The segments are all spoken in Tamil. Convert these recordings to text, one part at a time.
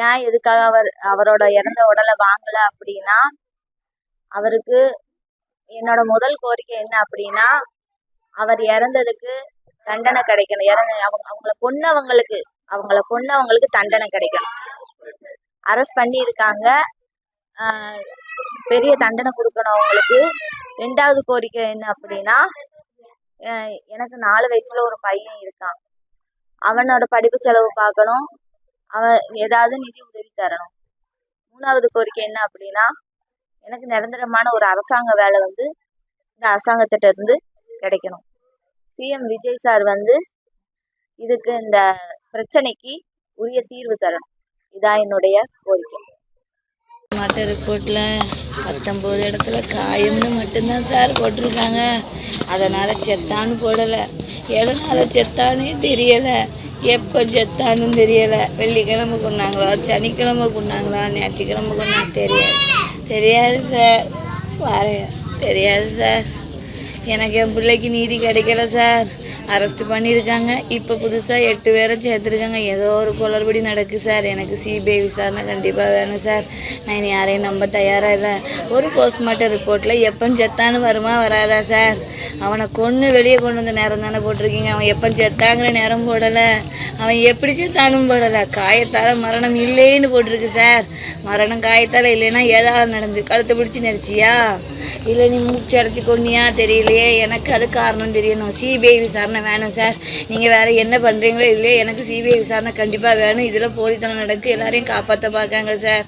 ஏன் எதுக்காக அவரோட இறந்த உடலை வாங்கல அப்படின்னா, அவருக்கு என்னோட முதல் கோரிக்கை என்ன அப்படின்னா, அவர் இறந்ததுக்கு தண்டனை கிடைக்கணும். அவங்கள கொன்னவங்களுக்கு தண்டனை கிடைக்கணும். அரெஸ்ட் பண்ணியிருக்காங்க. பெரிய தண்டனை கொடுக்கணும் அவங்களுக்கு. 2வது கோரிக்கை என்ன அப்படின்னா, எனக்கு 4 வயசுல ஒரு பையன் இருக்கான். அவனோட படிப்பு செலவு பார்க்கணும். அவன் ஏதாவது நிதி உதவி தரணும். 3வது கோரிக்கை என்ன அப்படின்னா, எனக்கு நிரந்தரமான ஒரு அரசாங்க வேலை இந்த அரசாங்கத்திட்ட இருந்து கிடைக்கணும். சிஎம் விஜய் சார் இதுக்கு இந்த பிரச்சனைக்கு உரிய தீர்வு தரணும். இதான் என்னுடைய கோரிக்கை. மற்ற ரிப்போர்ட்டில் 19 இடத்துல காயம்னு மட்டும்தான் சார் போட்டிருக்காங்க. அதனால் செத்தான்னு போடலை. எதனால் செத்தானே தெரியலை. எப்போ செத்தான்னு தெரியலை. வெள்ளிக்கிழமை கொண்டாங்களா, சனிக்கிழமை கொண்டாங்களா, ஞாயிற்றுக்கிழமை கொண்டாங்க தெரியாது சார். தெரியாது சார். எனக்கு என் பிள்ளைக்கு நீதி கிடைக்கல சார். அரெஸ்ட் பண்ணியிருக்காங்க. இப்போ புதுசாக 8 பேரை சேர்த்துருக்காங்க. ஏதோ ஒரு குளறுபடி நடக்குது சார். எனக்கு சிபிஐ விசாரணை கண்டிப்பாக வேணும் சார். நான் இனி யாரையும் நம்ப தயாராக இல்லை. ஒரு போஸ்ட்மார்ட்டம் ரிப்போர்ட்டில் எப்போ செத்தான்னு வருமா வராதா சார்? அவனை கொன்று வெளியே கொண்டு வந்த நேரம் தானே போட்டிருக்கீங்க. அவன் எப்போ செத்தாங்கிற நேரம் போடலை. அவன் எப்படி செத்தானும் போடலை. காயத்தால் மரணம் இல்லைன்னு போட்டிருக்கு சார். மரணம் காயத்தால் இல்லைன்னா ஏதாவது நடந்து கழுத்தை பிடிச்சி நெரிச்சியா, இல்லை நீ மூச்சரைச்சி கொன்னியா தெரியலையே. எனக்கு அது காரணம் தெரியணும். சிபிஐ விசாரணை வேணும் சார். நீங்கள் வேறு என்ன பண்ணுறீங்களோ இல்லையே, எனக்கு சிபிஐ விசாரணை கண்டிப்பாக வேணும். இதில் போலித்தனம் நடக்கு. எல்லாரையும் காப்பாற்ற பார்க்காங்க சார்.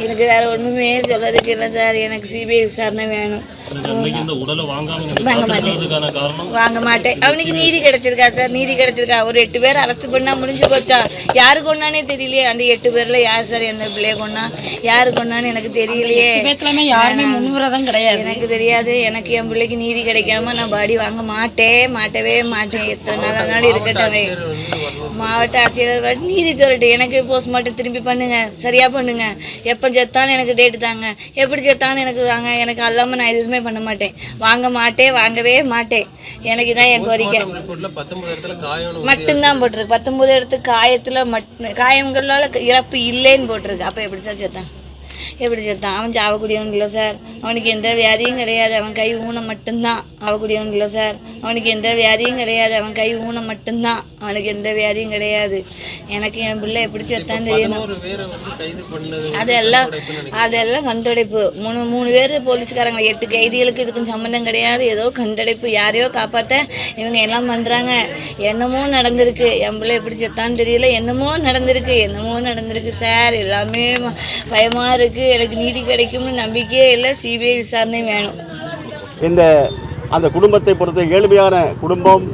எனக்கு வேறு ஒன்றுமே சொல்லறதுக்கு இல்லை சார். எனக்கு சிபிஐ விசாரணை வேணும். வாங்க மாட்டேன். அவனுக்கு நீதி கிடைச்சிருக்கா சார்? நீதி கிடைச்சிருக்கா? ஒரு 8 பேர் அரெஸ்ட் பண்ணால் முடிஞ்சு போச்சா? யாரு கொண்டானே தெரியலையே. அந்த 8 பேரில் யார் சார் எந்த பிள்ளைய கொண்டா, யாரு கொண்டான்னு எனக்கு தெரியலையே. எனக்கு தெரியாது. எனக்கு என் பிள்ளைக்கு நீதி கிடைக்காம நான் பாடி வாங்க மாட்டவே மாட்டேன். எத்தனை நாள் இருக்கட்டவே. மாவட்ட ஆட்சியர் நீதி சொல்லட்டு. எனக்கு போஸ்ட்மார்ட்டம் திரும்பி பண்ணுங்க, சரியா பண்ணுங்க. எப்போ செத்தான்னு எனக்கு டேட்டு தாங்க. எப்படி செத்தான்னு எனக்கு தாங்க. எனக்கு அல்லாமல் நான் எதுவுமே பண்ண மாட்டேன். வாங்கவே மாட்டேன். எனக்கு இதான் என் கோரிக்கை. மட்டும்தான் போட்டிருக்கு. 19 இடத்துக்கு காயங்களால இறப்பு இல்லைன்னு போட்டிருக்கு. அப்போ எப்படி சார் செத்தான்? எப்படி செத்தான்? அவன் சாவக்கூடியவன் இல்லை சார். அவனுக்கு எந்த வியாதியும் கிடையாது. அவன் கை ஊனம் மட்டும்தான். ஆகக்கூடியவன் இல்லை சார். அவனுக்கு எந்த வியாதியும் கிடையாது. அவன் கை ஊனம் மட்டும்தான். அவனுக்கு எந்த வியாதியும் கிடையாது. எனக்கு என் பிள்ளை எப்படி செத்தான்னு தெரியணும். அதெல்லாம் கந்தடைப்பு. 3 பேர் போலீஸ்காரங்க. 8 கைதிகளுக்கு இதுக்கும் சம்மந்தம் கிடையாது. ஏதோ கந்தடைப்பு. யாரையோ காப்பாற்ற இவங்க எல்லாம் பண்ணுறாங்க. என்னமோ நடந்திருக்கு. என் பிள்ளை எப்படி செத்தான்னு தெரியல. என்னமோ நடந்திருக்கு சார். எல்லாமே பயமாக இருக்குது. எனக்கு நீதி கிடைக்கும்னு நம்பிக்கையே இல்லை. சிபிஐ விசாரணை வேணும். அந்த குடும்பத்தை பொறுத்த ஏழ்மையான குடும்பம்,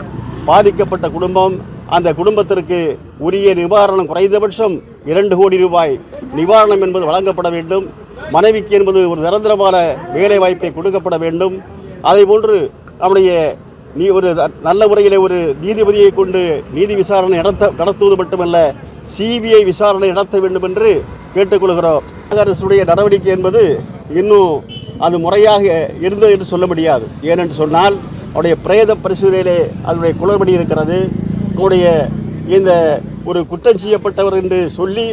பாதிக்கப்பட்ட குடும்பம். அந்த குடும்பத்திற்கு உரிய நிவாரணம், குறைந்தபட்சம் 2 கோடி ரூபாய் நிவாரணம் என்பது வழங்கப்பட வேண்டும். மனைவிக்கு என்பது ஒரு நிரந்தரமான வேலை வாய்ப்பை கொடுக்கப்பட வேண்டும். அதே போன்று நம்முடைய ஒரு நல்ல முறையில் ஒரு நீதிபதியை கொண்டு நீதி விசாரணை நடத்துவது மட்டுமல்ல, சிபிஐ விசாரணை நடத்த வேண்டும் என்று கேட்டுக்கொள்கிறோம். அரசுடைய நடவடிக்கை என்பது இன்னும் அது முறையாக இருந்தது என்று சொல்ல முடியாது. ஏனென்று சொன்னால் அவருடைய பிரேத பரிசோதனையிலே அதனுடைய குளறுபடி இருக்கிறது. அவருடைய இந்த ஒரு குற்றம் செய்யப்பட்டவர் என்று சொல்லி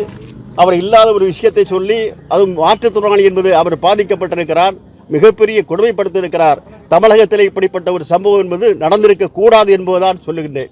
அவர் இல்லாத ஒரு விஷயத்தை சொல்லி, அதுவும் மாற்றுத்திறனாளி என்பது அவர் பாதிக்கப்பட்டிருக்கிறார், மிகப்பெரிய கொடுமைப்படுத்தியிருக்கிறார். தமிழகத்தில் இப்படிப்பட்ட ஒரு சம்பவம் என்பது நடந்திருக்க கூடாது என்பதுதான் சொல்லுகின்றேன்.